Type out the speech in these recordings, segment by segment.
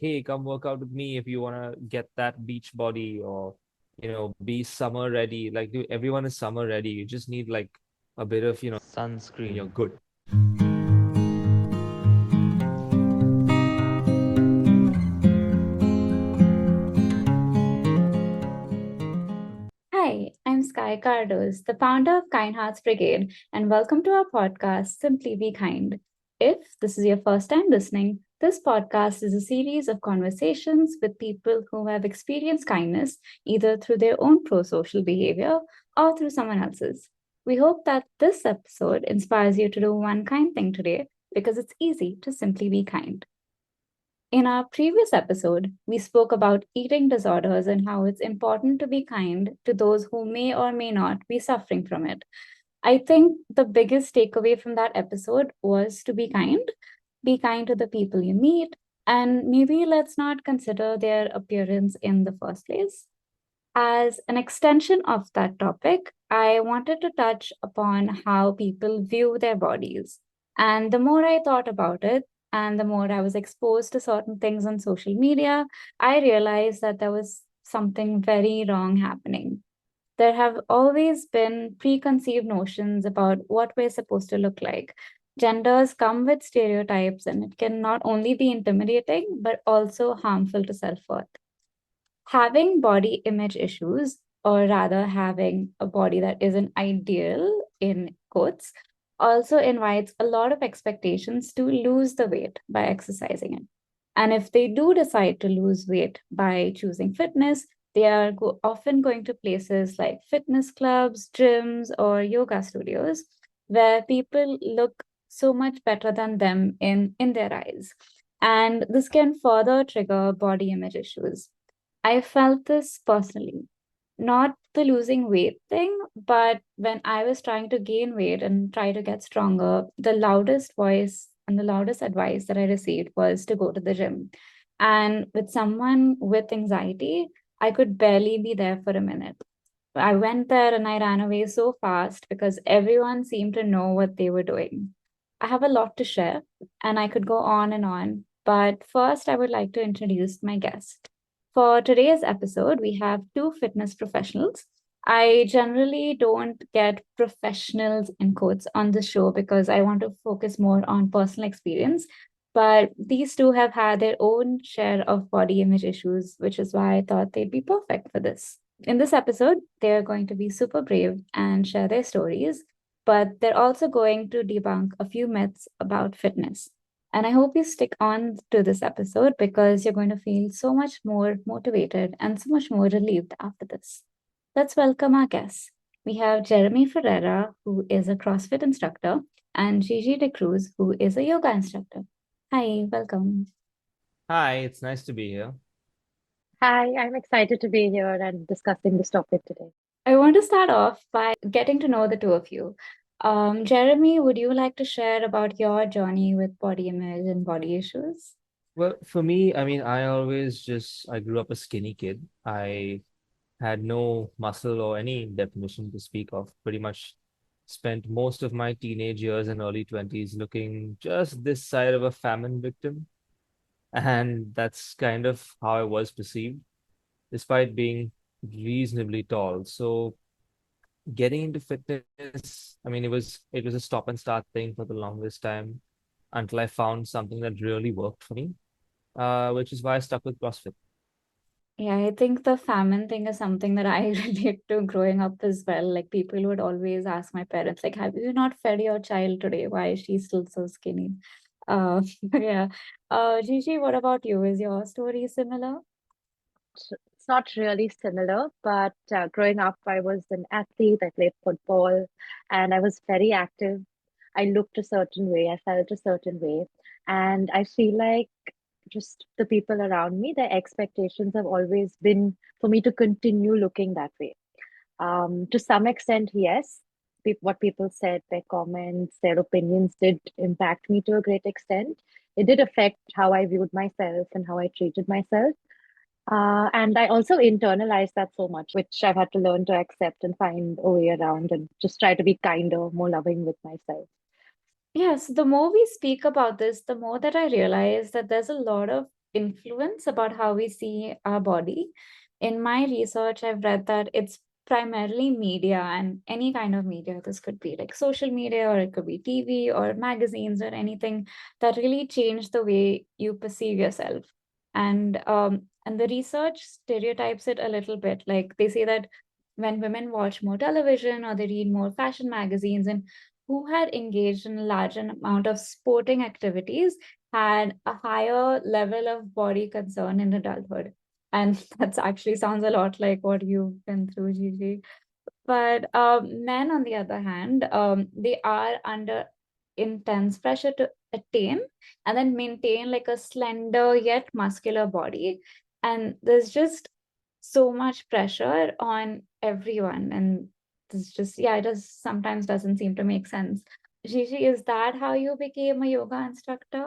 hey, come work out with me if you want to get that beach body or, be summer ready. Like, dude, everyone is summer ready. You just need like a bit of, sunscreen. You're good. Hi, I'm Sky Cardos, the founder of Kind Hearts Brigade, and welcome to our podcast, Simply Be Kind. If this is your first time listening, this podcast is a series of conversations with people who have experienced kindness either through their own pro social behavior or through someone else's. We hope that this episode inspires you to do one kind thing today because it's easy to simply be kind. In our previous episode, we spoke about eating disorders and how it's important to be kind to those who may or may not be suffering from it. I think the biggest takeaway from that episode was to be kind to the people you meet, and maybe let's not consider their appearance in the first place. As an extension of that topic, I wanted to touch upon how people view their bodies. And the more I thought about it, and the more I was exposed to certain things on social media, I realized that there was something very wrong happening. There have always been preconceived notions about what we're supposed to look like. Genders come with stereotypes, and it can not only be intimidating, but also harmful to self worth. Having body image issues, or rather having a body that isn't ideal in quotes, also invites a lot of expectations to lose the weight by exercising it. And if they do decide to lose weight by choosing fitness, they are often going to places like fitness clubs, gyms, or yoga studios where people look so much better than them in their eyes. And this can further trigger body image issues. I felt this personally, not the losing weight thing, but when I was trying to gain weight and try to get stronger, the loudest voice and the loudest advice that I received was to go to the gym. And with someone with anxiety, I could barely be there for a minute. I went there and I ran away so fast because everyone seemed to know what they were doing. I have a lot to share and I could go on and on, but first I would like to introduce my guest. For today's episode, we have two fitness professionals. I generally don't get professionals in quotes on the show because I want to focus more on personal experience. But these two have had their own share of body image issues, which is why I thought they'd be perfect for this. In this episode, they're going to be super brave and share their stories, but they're also going to debunk a few myths about fitness. And I hope you stick on to this episode because you're going to feel so much more motivated and so much more relieved after this. Let's welcome our guests. We have Jeremy Ferreira, who is a CrossFit instructor, and Gigi Dcruz, who is a yoga instructor. Hi, welcome. Hi, it's nice to be here. Hi, I'm excited to be here and discussing this topic today. I want to start off by getting to know the two of you. Jeremy, would you like to share about your journey with body image and body issues? Well, for me, I mean, I grew up a skinny kid. I had no muscle or any definition to speak of. Pretty much spent most of my teenage years and early 20s looking just this side of a famine victim. And that's kind of how I was perceived, despite being reasonably tall. So getting into fitness, I mean, it was a stop and start thing for the longest time until I found something that really worked for me, which is why I stuck with CrossFit. Yeah, I think the famine thing is something that I relate to growing up as well. Like people would always ask my parents, like, have you not fed your child today? Why is she still so skinny? Yeah. Gigi, what about you? Is your story similar? It's not really similar, but growing up, I was an athlete. I played football and I was very active. I looked a certain way, I felt a certain way. And I feel like just the people around me, their expectations have always been for me to continue looking that way. To some extent, yes, what people said, their comments, their opinions did impact me to a great extent. It did affect how I viewed myself and how I treated myself. And I also internalized that so much, which I've had to learn to accept and find a way around and just try to be kinder, more loving with myself. Yes, the more we speak about this, the more that I realize that there's a lot of influence about how we see our body. In my research, I've read that it's primarily media and any kind of media. This could be like social media, or it could be TV or magazines or anything that really change the way you perceive yourself. And the research stereotypes it a little bit. Like they say that when women watch more television or they read more fashion magazines, and who had engaged in a large amount of sporting activities had a higher level of body concern in adulthood. And that's actually sounds a lot like what you've been through, Gigi. But men, on the other hand, they are under intense pressure to attain and then maintain like a slender yet muscular body. And there's just so much pressure on everyone. And this just, yeah, it does sometimes doesn't seem to make sense. Gigi, is that how you became a yoga instructor?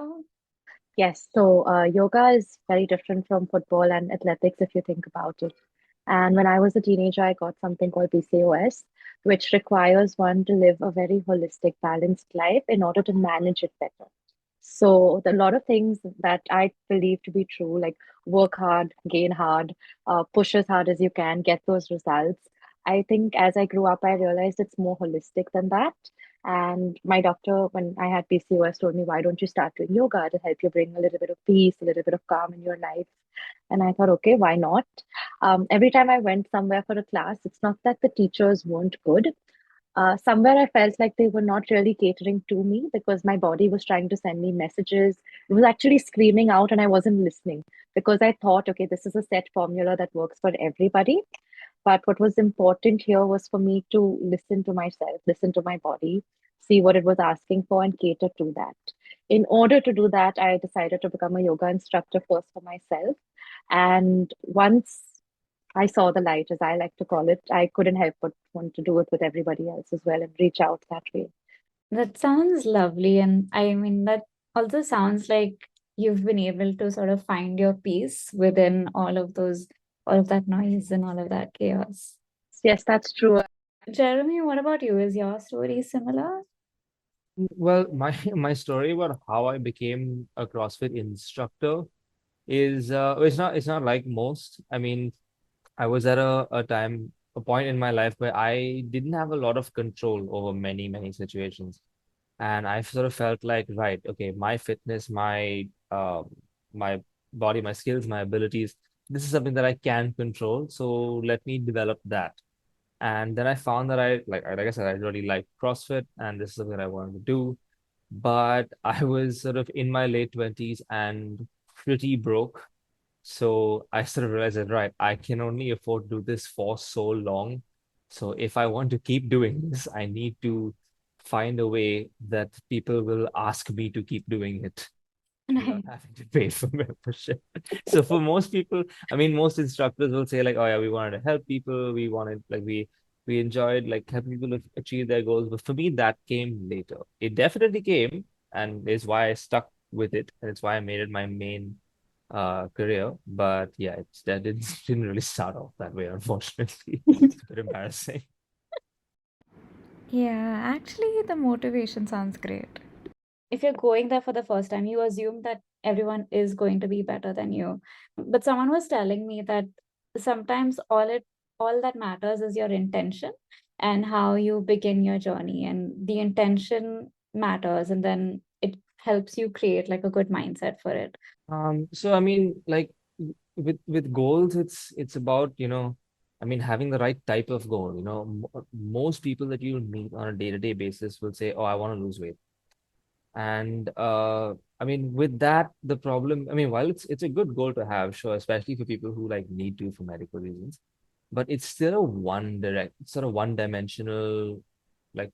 Yes, so yoga is very different from football and athletics if you think about it. And when I was a teenager, I got something called PCOS, which requires one to live a very holistic, balanced life in order to manage it better. So, a lot of things that I believe to be true, like work hard, gain hard, push as hard as you can, get those results. I think as I grew up, I realized it's more holistic than that. And my doctor, when I had PCOS, told me, why don't you start doing yoga to help you bring a little bit of peace, a little bit of calm in your life? And I thought, okay, why not? Every time I went somewhere for a class, it's not that the teachers weren't good. Somewhere I felt like they were not really catering to me because my body was trying to send me messages. It was actually screaming out, and I wasn't listening because I thought, okay, this is a set formula that works for everybody. But what was important here was for me to listen to myself, listen to my body, see what it was asking for, and cater to that. In order to do that, I decided to become a yoga instructor first for myself. And once I saw the light, as I like to call it, I couldn't help but want to do it with everybody else as well and reach out that way. That sounds lovely. And I mean, that also sounds like you've been able to sort of find your peace within all of that noise and all of that chaos. Yes, that's true. Jeremy, what about you? Is your story similar? Well, my my story about how I became a CrossFit instructor is it's not like most. I mean, I was at a point in my life where I didn't have a lot of control over many situations. And I sort of felt like, right, okay, my fitness, my body, my skills, my abilities, this is something that I can control. So let me develop that. And then I found that like I said, I really like CrossFit, and this is something I wanted to do. But I was sort of in my late 20s and pretty broke. So I sort of realized that, right, I can only afford to do this for so long. So if I want to keep doing this, I need to find a way that people will ask me to keep doing it without Right. having to pay for membership. So for most people, I mean, most instructors will say like, oh yeah, we wanted to help people. We wanted like we enjoyed like helping people achieve their goals. But for me, that came later. It definitely came, and is why I stuck with it, and it's why I made it my main career. But yeah, that didn't really start off that way, unfortunately. It's a bit embarrassing. Yeah, actually, the motivation sounds great. If you're going there for the first time, you assume that everyone is going to be better than you. But someone was telling me that sometimes all that matters is your intention and how you begin your journey, and the intention matters, and then it helps you create like a good mindset for it. So I mean, like with goals, it's about, I mean, having the right type of goal. Most people that you meet on a day-to-day basis will say, "Oh, I want to lose weight." And I mean, with that, the problem, I mean, while it's a good goal to have, sure, especially for people who like need to for medical reasons, but it's still a sort of one-dimensional, like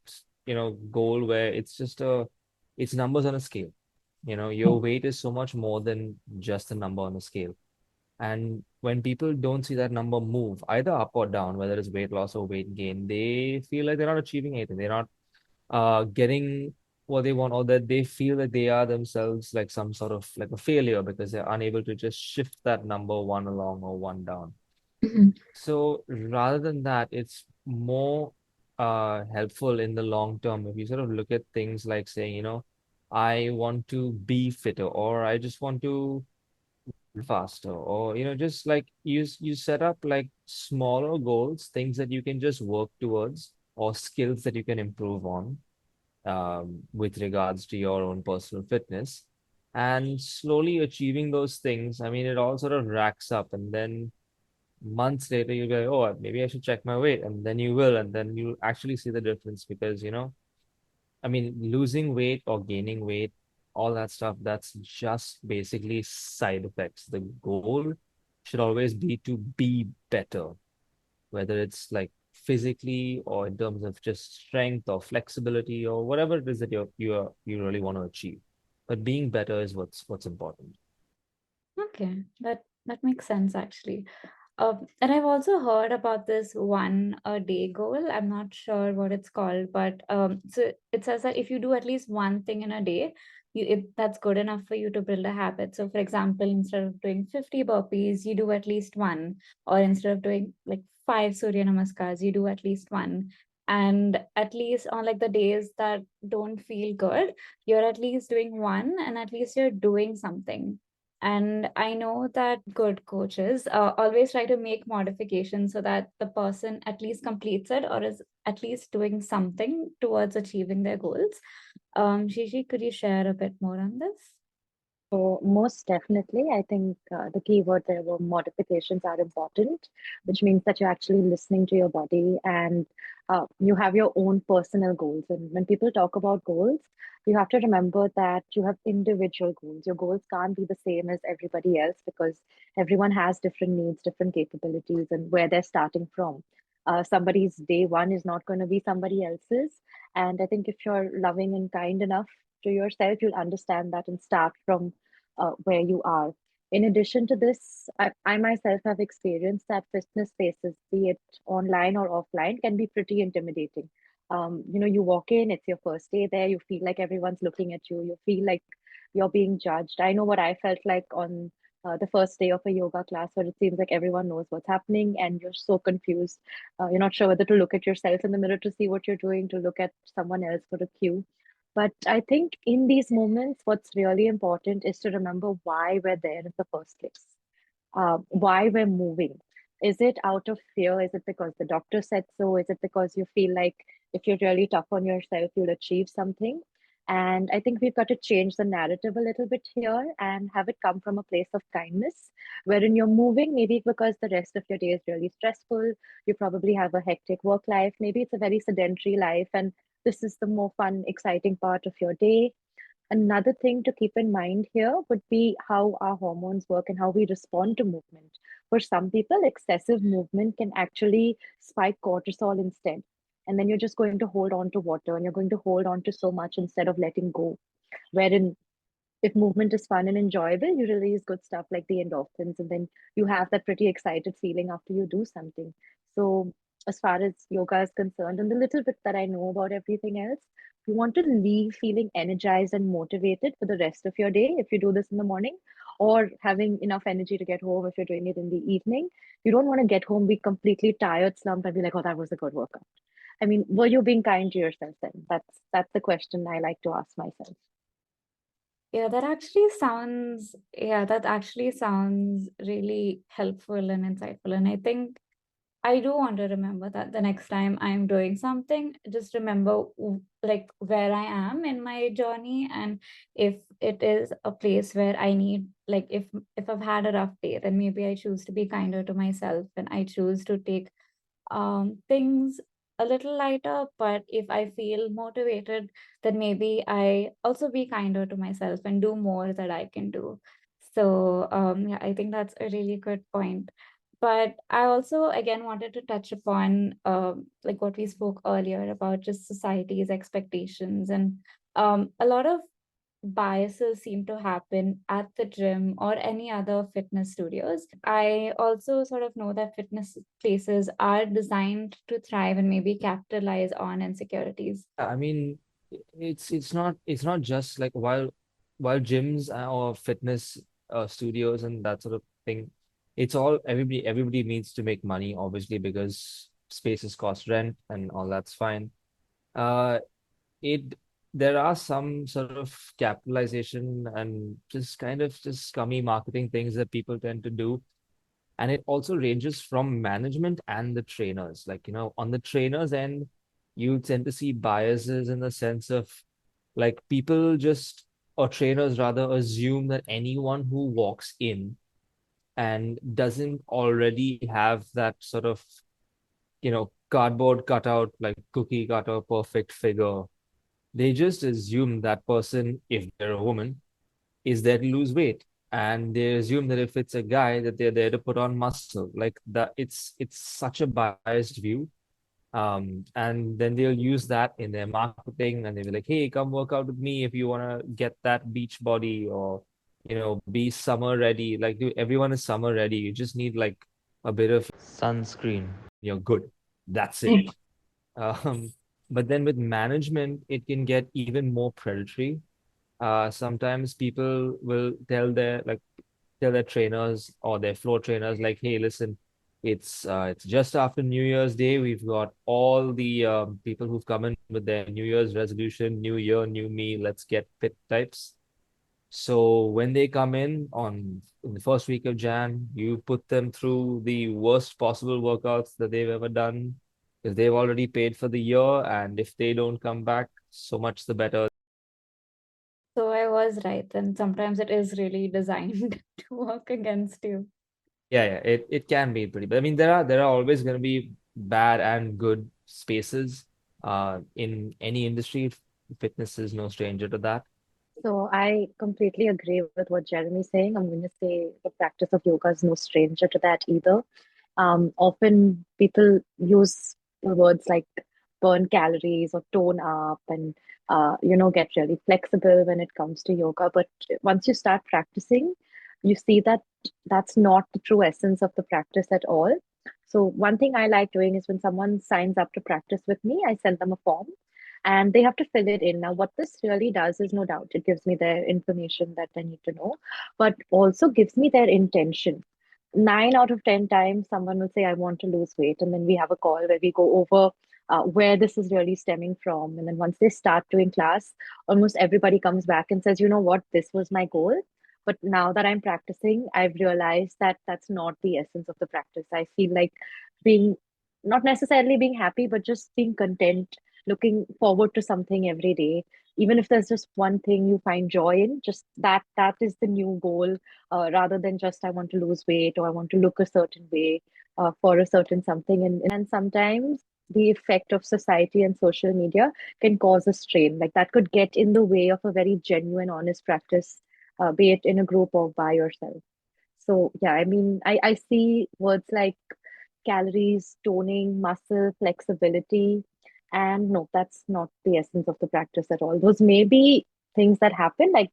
goal where it's numbers on a scale. Your weight is so much more than just a number on a scale. And when people don't see that number move either up or down, whether it's weight loss or weight gain, they feel like they're not achieving anything. They're not getting what they want, or that they feel that they are themselves like some sort of like a failure because they're unable to just shift that number one along or one down. Mhm. So rather than that, it's more helpful in the long term if you sort of look at things like saying, I want to be fitter, or I just want to faster, or just like you set up like smaller goals, things that you can just work towards, or skills that you can improve on, with regards to your own personal fitness, and slowly achieving those things. I mean, it all sort of racks up, and then months later you'll be like, oh, maybe I should check my weight, and then you will, and then you actually see the difference. Because I mean, losing weight or gaining weight, all that stuff, that's just basically side effects. The goal should always be to be better, whether it's like physically or in terms of just strength or flexibility or whatever it is that you really want to achieve. But being better is what's important. Okay, that makes sense actually. And I've also heard about this one a day goal. I'm not sure what it's called, but so it says that if you do at least one thing in a day, that's good enough for you to build a habit. So, for example, instead of doing 50 burpees, you do at least one, or instead of doing like five Surya Namaskars, you do at least one. And at least on like the days that don't feel good, you're at least doing one, and at least you're doing something. And I know that good coaches always try to make modifications so that the person at least completes it or is at least doing something towards achieving their goals. Gigi, could you share a bit more on this? So most definitely, I think the key word there were modifications are important, which means that you're actually listening to your body and you have your own personal goals. And when people talk about goals, you have to remember that you have individual goals. Your goals can't be the same as everybody else because everyone has different needs, different capabilities, and where they're starting from. Somebody's day one is not going to be somebody else's. And I think if you're loving and kind enough to yourself, you'll understand that and start from where you are. In addition to this, I myself have experienced that fitness spaces, be it online or offline, can be pretty intimidating. You walk in, it's your first day there, you feel like everyone's looking at you, you feel like you're being judged. I know what I felt like on the first day of a yoga class where it seems like everyone knows what's happening and you're so confused. You're not sure whether to look at yourself in the mirror to see what you're doing, to look at someone else for a cue. But I think in these moments, what's really important is to remember why we're there in the first place, why we're moving. Is it out of fear? Is it because the doctor said so? Is it because you feel like if you're really tough on yourself, you'll achieve something? And I think we've got to change the narrative a little bit here and have it come from a place of kindness, wherein you're moving, maybe because the rest of your day is really stressful. You probably have a hectic work life. Maybe it's a very sedentary life, and this is the more fun, exciting part of your day. Another thing to keep in mind here would be how our hormones work and how we respond to movement. For some people, excessive movement can actually spike cortisol instead. And then you're just going to hold on to water and you're going to hold on to so much instead of letting go. Wherein if movement is fun and enjoyable, you release good stuff like the endorphins, and then you have that pretty excited feeling after you do something. So, as far as yoga is concerned, and the little bit that I know about everything else, you want to leave feeling energized and motivated for the rest of your day if you do this in the morning, or having enough energy to get home if you're doing it in the evening. You don't want to get home, be completely tired, slumped, and be like, oh, that was a good workout. I mean, were you being kind to yourself then? That's the question I like to ask myself. That actually sounds really helpful and insightful. And I think I do want to remember that the next time I'm doing something, just remember like where I am in my journey, and if it is a place where I need, like if I've had a rough day, then maybe I choose to be kinder to myself and I choose to take things a little lighter. But if I feel motivated, then maybe I also be kinder to myself and do more that I can do. So yeah, I think that's a really good point. But I also again wanted to touch upon like what we spoke earlier about just society's expectations, and a lot of biases seem to happen at the gym or any other fitness studios. I also sort of know that fitness places are designed to thrive and maybe capitalize on insecurities. I mean, it's not just like while gyms or fitness studios and that sort of thing, it's all everybody needs to make money, obviously, because spaces cost rent and all that's fine. Uh, it there are some sort of capitalization and just kind of just scummy marketing things that people tend to do. And it also ranges from management and the trainers. Like, on the trainers end, you tend to see biases in the sense of like people just, or trainers rather, assume that anyone who walks in and doesn't already have that sort of, cardboard cutout, like cookie cutter perfect figure, they just assume that person, if they're a woman, is there to lose weight. And they assume that if it's a guy, that they're there to put on muscle. Like that, it's such a biased view. And then they'll use that in their marketing, and they'll be like, "Hey, come work out with me if you want to get that beach body, or be summer ready." Like, dude, everyone is summer ready. You just need like a bit of sunscreen. You're good. That's it. Um, but then with management, it can get even more predatory. Sometimes people will tell their trainers or their floor trainers like, "Hey, listen, it's just after New Year's Day. We've got all the people who've come in with their New Year's resolution, New Year, new me. Let's get fit types." So when they come in the first week of Jan, you put them through the worst possible workouts that they've ever done, because they've already paid for the year, and if they don't come back, so much the better. So I was right. And sometimes it is really designed to work against you. Yeah, it can be pretty, but I mean there are always going to be bad and good spaces in any industry. Fitness is no stranger to that. So I completely agree with what Jeremy's saying. I'm going to say the practice of yoga is no stranger to that either. Often people use the words like burn calories or tone up and get really flexible when it comes to yoga. But once you start practicing, you see that that's not the true essence of the practice at all. So one thing I like doing is when someone signs up to practice with me, I send them a form and they have to fill it in. Now, what this really does is no doubt it gives me their information that I need to know, but also gives me their intention. 9 out of 10 times, someone will say, I want to lose weight. And then we have a call where we go over where this is really stemming from. And then once they start doing class, almost everybody comes back and says, you know what, this was my goal. But now that I'm practicing, I've realized that that's not the essence of the practice. I feel like being not necessarily being happy, but just being content, looking forward to something every day. Even if there's just one thing you find joy in, just that is the new goal, rather than just I want to lose weight or I want to look a certain way for a certain something. And sometimes the effect of society and social media can cause a strain. Like that could get in the way of a very genuine, honest practice, be it in a group or by yourself. So yeah, I mean, I see words like calories, toning, muscle, flexibility. And no, that's not the essence of the practice at all. Those may be things that happen, like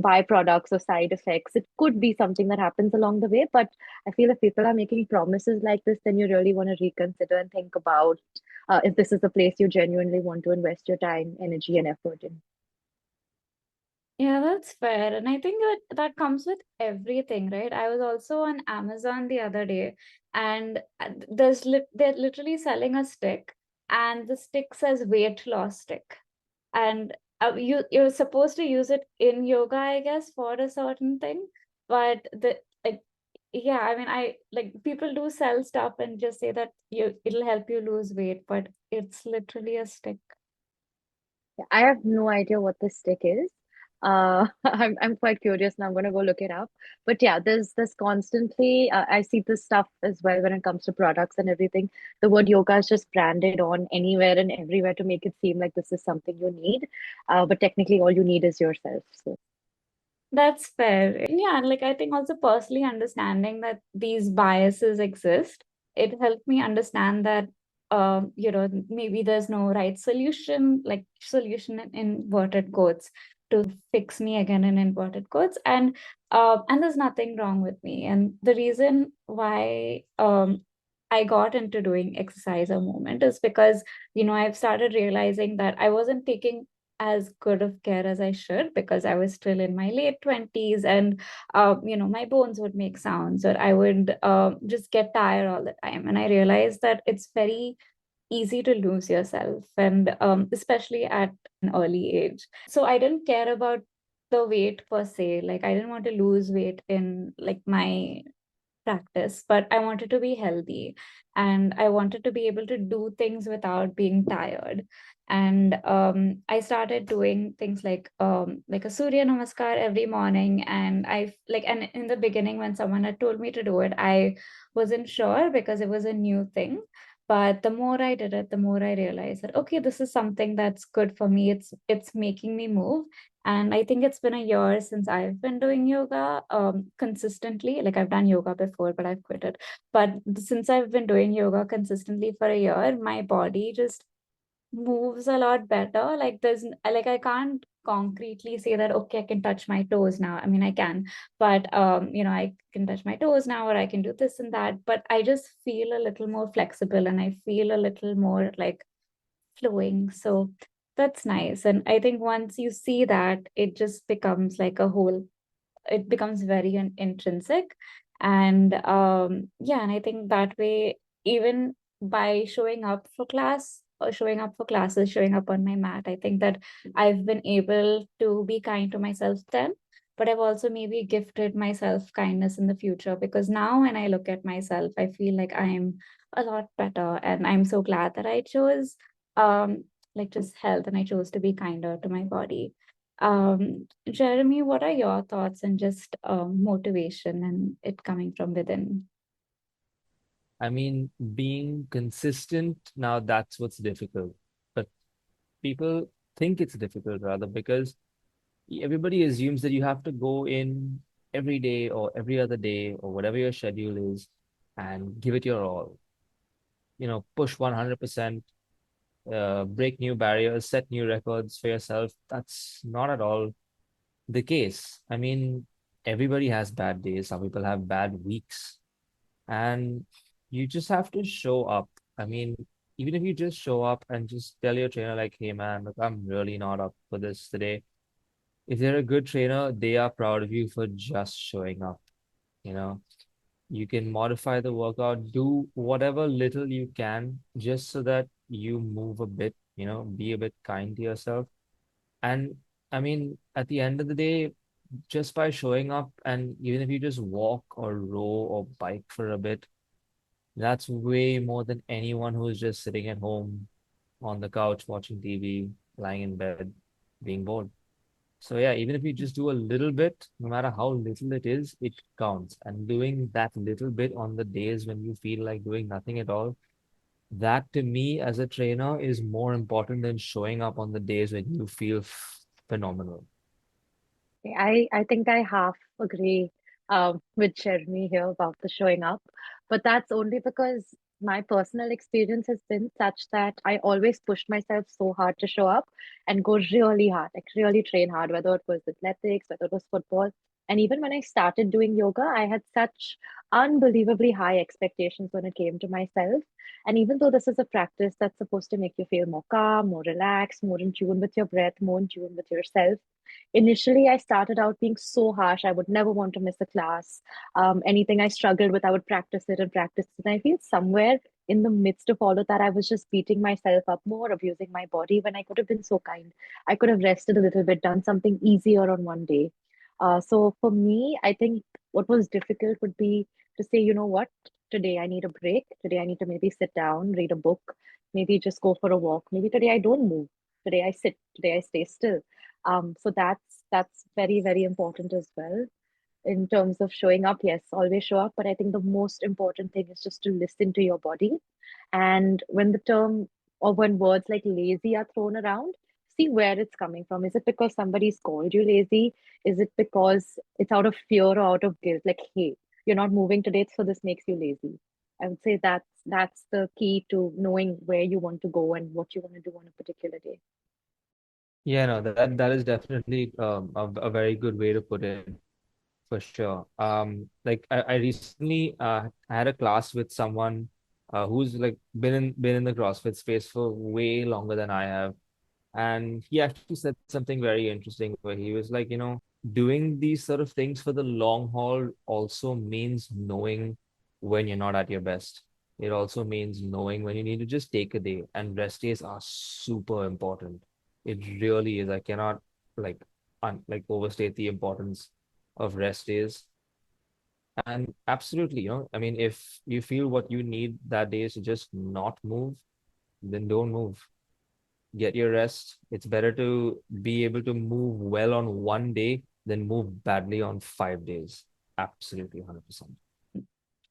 byproducts or side effects. It could be something that happens along the way. But I feel if people are making promises like this, then you really want to reconsider and think about if this is a place you genuinely want to invest your time, energy, and effort in. Yeah, that's fair. And I think that comes with everything, right? I was also on Amazon the other day, and they're literally selling a stick, and the stick says weight loss stick. And you're supposed to use it in yoga, I guess, for a certain thing. But like yeah, I mean, I like people do sell stuff and just say that it'll help you lose weight, but it's literally a stick. I have no idea what this stick is. I'm quite curious now. I'm gonna go look it up. But yeah, there's constantly I see this stuff as well when it comes to products and everything. The word yoga is just branded on anywhere and everywhere to make it seem like this is something you need. But technically, all you need is yourself. So That's fair. And yeah, and like I think also personally understanding that these biases exist, it helped me understand that maybe there's no right solution, like solution in inverted quotes to fix me again in inverted quotes. And there's nothing wrong with me. And the reason why I got into doing exercise a moment is because, I've started realizing that I wasn't taking as good of care as I should because I was still in my late 20s and my bones would make sounds or I would just get tired all the time. And I realized that it's very easy to lose yourself, and especially at an early age. So I didn't care about the weight per se. Like I didn't want to lose weight in like my practice, but I wanted to be healthy and I wanted to be able to do things without being tired. And I started doing things like a Surya Namaskar every morning. And and in the beginning, when someone had told me to do it, I wasn't sure because it was a new thing. But the more I did it, the more I realized that okay, this is something that's good for me. It's making me move, and I think it's been a year since I've been doing yoga consistently. Like I've done yoga before, but I've quit it. But since I've been doing yoga consistently for a year, my body just moves a lot better. Like I can't concretely say that okay, I can touch my toes now. I mean I can, but I can touch my toes now, or I can do this and that. But I just feel a little more flexible and I feel a little more like flowing. So that's nice. And I think once you see that, it just becomes like a whole, it becomes very intrinsic. And yeah, and I think that way, even by showing up for class or showing up for classes, showing up on my mat, I think that I've been able to be kind to myself then. But I've also maybe gifted myself kindness in the future, because now when I look at myself, I feel like I'm a lot better, and I'm so glad that I chose um just health, and I chose to be kinder to my body. Jeremy, what are your thoughts on just motivation and it coming from within? I mean, being consistent, now that's what's difficult. But people think it's difficult rather because everybody assumes that you have to go in every day or every other day or whatever your schedule is and give it your all. Push 100%, break new barriers, set new records for yourself. That's not at all the case. I mean, everybody has bad days. Some people have bad weeks, and you just have to show up. I mean, even if you just show up and just tell your trainer, like, hey, man, look, I'm really not up for this today. If they're a good trainer, they are proud of you for just showing up. You know, you can modify the workout, do whatever little you can just so that you move a bit, be a bit kind to yourself. And I mean, at the end of the day, just by showing up, and even if you just walk or row or bike for a bit, that's way more than anyone who's just sitting at home on the couch watching TV, lying in bed, being bored. So yeah, even if you just do a little bit, no matter how little it is, it counts. And doing that little bit on the days when you feel like doing nothing at all, that to me as a trainer is more important than showing up on the days when you feel phenomenal. I think I half agree with Jeremy here about the showing up, but that's only because my personal experience has been such that I always pushed myself so hard to show up and go really hard, like really train hard, whether it was athletics, whether it was football. And even when I started doing yoga, I had such unbelievably high expectations when it came to myself. And even though this is a practice that's supposed to make you feel more calm, more relaxed, more in tune with your breath, more in tune with yourself, initially I started out being so harsh. I would never want to miss a class. Anything I struggled with, I would practice it and practice it. And I feel somewhere in the midst of all of that, I was just beating myself up more, abusing my body when I could have been so kind. I could have rested a little bit, done something easier on one day. So for me, I think what was difficult would be to say, you know what, today I need a break. Today I need to maybe sit down, read a book, maybe just go for a walk. Maybe today I don't move. Today I sit. Today I stay still. So that's very, very important as well. In terms of showing up, yes, always show up. But I think the most important thing is just to listen to your body. And when the term or when words like lazy are thrown around, see where it's coming from. Is it because somebody's called you lazy? Is it because it's out of fear or out of guilt? Like, hey, you're not moving today, so this makes you lazy. I would say that's the key to knowing where you want to go and what you want to do on a particular day. Yeah, no, that is definitely a very good way to put it for sure. Like I recently I had a class with someone who's like been in the CrossFit space for way longer than I have. And he actually said something very interesting where he was like, doing these sort of things for the long haul also means knowing when you're not at your best. It also means knowing when you need to just take a day, and rest days are super important. It really is. I cannot like overstate the importance of rest days. And absolutely, I mean, if you feel what you need that day is to just not move, then don't move. Get your rest. It's better to be able to move well on one day than move badly on 5 days. Absolutely, 100%.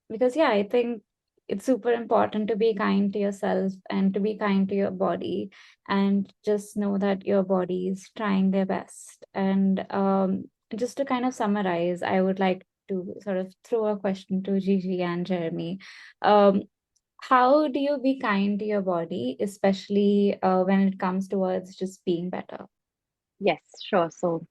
Because yeah, I think it's super important to be kind to yourself and to be kind to your body, and just know that your body is trying their best. And just to kind of summarize, I would like to sort of throw a question to Gigi and Jeremy. um, how do you be kind to your body, especially when it comes towards just being better? Yes, sure. So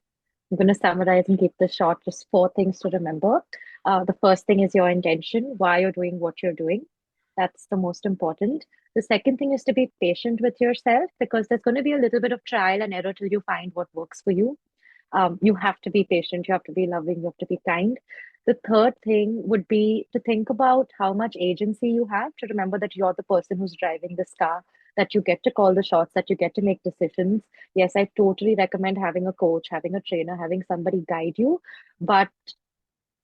I'm going to summarize and keep this short. Just four things to remember. The first thing is your intention, why you're doing what you're doing. That's the most important. The second thing is to be patient with yourself, because there's going to be a little bit of trial and error till you find what works for you. You have to be patient, you have to be loving, you have to be kind. The third thing would be to think about how much agency you have, to remember that you're the person who's driving this car, that you get to call the shots, that you get to make decisions. Yes, I totally recommend having a coach, having a trainer, having somebody guide you, but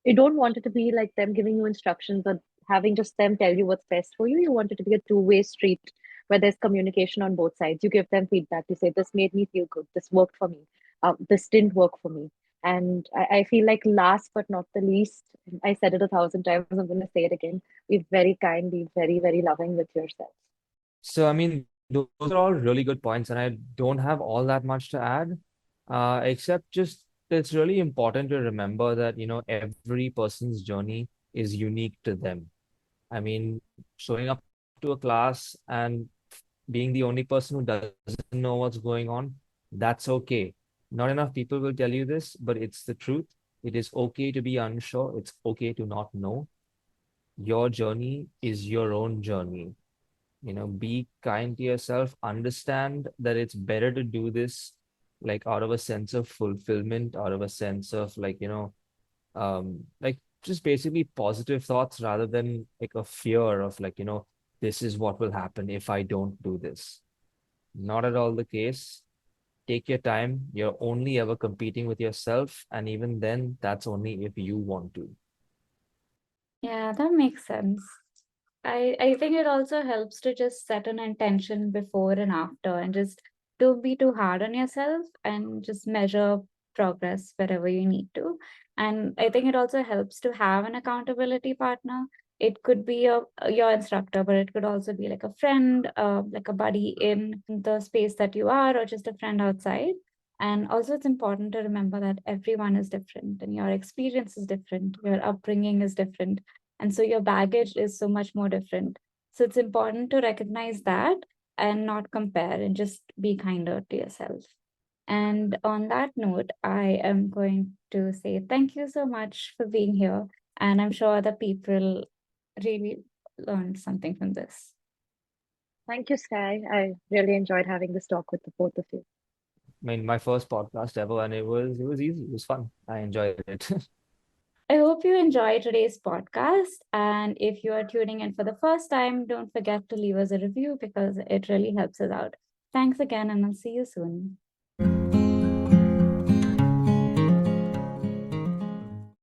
you don't want it to be like them giving you instructions or having just them tell you what's best for you. You want it to be a two-way street where there's communication on both sides. You give them feedback. You say, this made me feel good. This worked for me. This didn't work for me. And I feel like last but not the least, I said it 1,000 times, I'm going to say it again. Be very kind, be very, very loving with yourself. So, I mean, those are all really good points, and I don't have all that much to add, except just it's really important to remember that, every person's journey is unique to them. I mean, showing up to a class and being the only person who doesn't know what's going on, that's okay. Not enough people will tell you this, but it's the truth. It is okay to be unsure. It's okay to not know. Your journey is your own journey. Be kind to yourself. Understand that it's better to do this like out of a sense of fulfillment, out of a sense of like just basically positive thoughts rather than like a fear of this is what will happen if I don't do this. Not at all the case. Take your time. You're only ever competing with yourself, and even then, that's only if you want to. Yeah, that makes sense. I think it also helps to just set an intention before and after, and just don't be too hard on yourself, and just measure progress wherever you need to. And I think it also helps to have an accountability partner. It could be your instructor, but it could also be like a friend, like a buddy in the space that you are, or just a friend outside. And also, it's important to remember that everyone is different, and your experience is different, your upbringing is different, and so your baggage is so much more different. So it's important to recognize that and not compare, and just be kinder to yourself. And on that note, I am going to say thank you so much for being here. And I'm sure the people really learned something from this. Thank you, Sky. I really enjoyed having this talk with the both of you. I mean, my first podcast ever, and it was easy. It was fun. I enjoyed it. I hope you enjoyed today's podcast. And if you are tuning in for the first time, don't forget to leave us a review because it really helps us out. Thanks again, and I'll see you soon.